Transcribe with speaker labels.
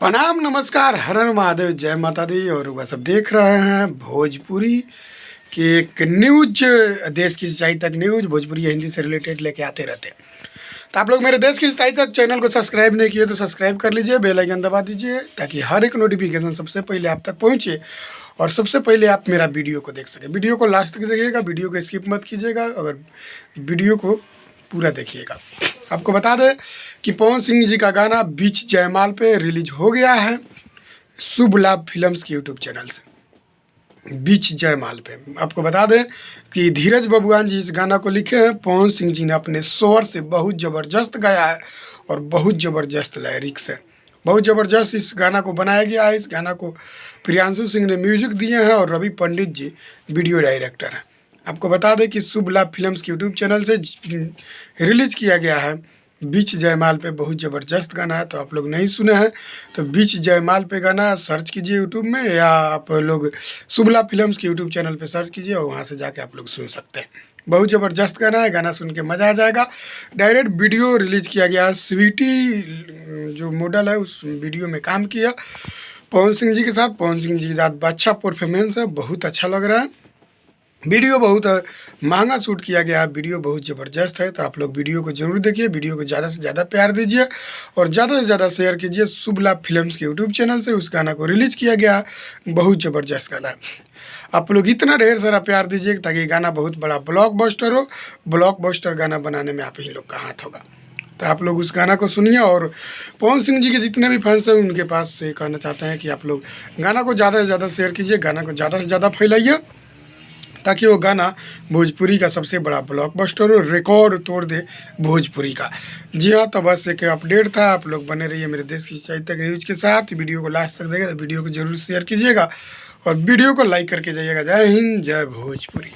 Speaker 1: प्रणाम नमस्कार हर हर महादेव जय माता दी। और वह सब देख रहे हैं भोजपुरी की एक न्यूज, देश की सच्चाई तक न्यूज भोजपुरी या हिंदी से रिलेटेड लेके आते रहते हैं। तो आप लोग मेरे देश की सच्चाई तक चैनल को सब्सक्राइब नहीं किए तो सब्सक्राइब कर लीजिए, बेल आइकन दबा दीजिए ताकि हर एक नोटिफिकेशन सबसे पहले आप तक पहुँचे और सबसे पहले आप मेरा वीडियो को देख सकें। वीडियो को लास्ट तक देखिएगा, वीडियो को स्किप मत कीजिएगा, अगर वीडियो को पूरा देखिएगा। आपको बता दें कि पवन सिंह जी का गाना बीच जयमाल पे रिलीज हो गया है शुभ लाभ फिल्म्स के यूट्यूब चैनल से। बीच जयमाल पे आपको बता दें कि धीरज बबुआन जी इस गाना को लिखे हैं। पवन सिंह जी ने अपने स्वर से बहुत ज़बरदस्त गाया है और बहुत ज़बरदस्त लिरिक्स है, बहुत ज़बरदस्त इस गाना को बनाया गया है। इस गाना को प्रियांशु सिंह ने म्यूजिक दिए हैं और रवि पंडित जी वीडियो डायरेक्टर हैं। आपको बता दें कि शुभ लाभ फिल्म्स के यूट्यूब चैनल से रिलीज किया गया है बीच जयमाल पे। बहुत ज़बरदस्त गाना है, तो आप लोग नहीं सुने हैं तो बीच जयमाल पे गाना सर्च कीजिए यूट्यूब में, या आप लोग शुभ लाभ फिल्म्स के यूट्यूब चैनल पे सर्च कीजिए और वहाँ से जाके आप लोग सुन सकते हैं। बहुत ज़बरदस्त गाना है, गाना सुन के मज़ा आ जाएगा। डायरेक्ट वीडियो रिलीज किया गया है, स्वीटी जो मॉडल है उस वीडियो में काम किया पवन सिंह जी के साथ। पवन सिंह जी के साथ अच्छा परफॉर्मेंस है, बहुत अच्छा लग रहा है। वीडियो बहुत महंगा शूट किया गया है, वीडियो बहुत ज़बरदस्त है, तो आप लोग वीडियो को ज़रूर देखिए। वीडियो को ज़्यादा से ज़्यादा प्यार दीजिए और ज़्यादा से ज़्यादा शेयर कीजिए। शुभ लाभ फिल्म्स के यूट्यूब चैनल से उस गाना को रिलीज़ किया गया है, बहुत ज़बरदस्त गाना है। आप लोग इतना ढेर सारा प्यार दीजिए ताकि गाना बहुत बड़ा ब्लॉकबस्टर हो। ब्लॉकबस्टर गाना बनाने में आप ही लोग का हाथ होगा, तो आप लोग उस गाना को सुनिए। और पवन सिंह जी के जितने भी फैंस हैं उनके पास से कहना चाहते हैं कि आप लोग गाना को ज़्यादा से ज़्यादा शेयर कीजिए, गाना को ज़्यादा से ज़्यादा फैलाइए ताकि वो गाना भोजपुरी का सबसे बड़ा ब्लॉकबस्टर और रिकॉर्ड तोड़ दे भोजपुरी का। जी हाँ, तो बस एक अपडेट था। आप लोग बने रहिए मेरे देश की सच्चाई तक न्यूज़ के साथ। वीडियो को लास्ट तक देखिए, तो वीडियो को जरूर शेयर कीजिएगा और वीडियो को लाइक करके जाइएगा। जय हिंद, जय भोजपुरी।